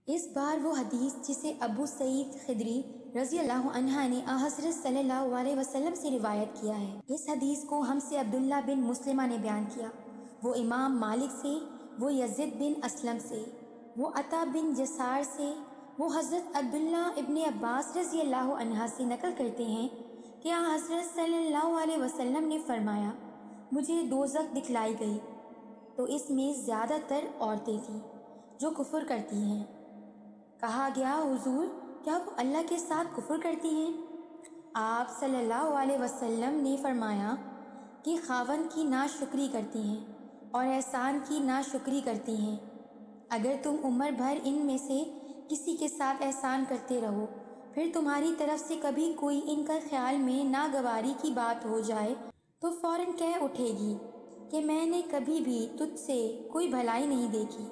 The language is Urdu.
اس بار وہ حدیث جسے ابو سعید خدری رضی اللہ عنہ نے حضرت صلی اللہ علیہ وسلم سے روایت کیا ہے۔ اس حدیث کو ہم سے عبداللہ بن مسلمہ نے بیان کیا، وہ امام مالک سے، وہ یزید بن اسلم سے، وہ عطا بن جسار سے، وہ حضرت عبداللہ ابن عباس رضی اللہ عنہ سے نقل کرتے ہیں کہ حضرت صلی اللہ علیہ وسلم نے فرمایا، مجھے دوزخ دکھلائی گئی تو اس میں زیادہ تر عورتیں تھیں جو کفر کرتی ہیں۔ کہا گیا، حضور کیا وہ اللہ کے ساتھ کفر کرتی ہیں؟ آپ صلی اللہ علیہ وسلم نے فرمایا کہ خاوند کی ناشکری کرتی ہیں اور احسان کی ناشکری کرتی ہیں۔ اگر تم عمر بھر ان میں سے کسی کے ساتھ احسان کرتے رہو، پھر تمہاری طرف سے کبھی کوئی ان کا خیال میں ناگواری کی بات ہو جائے تو فوراً کہہ اٹھے گی کہ میں نے کبھی بھی تجھ سے کوئی بھلائی نہیں دیکھی۔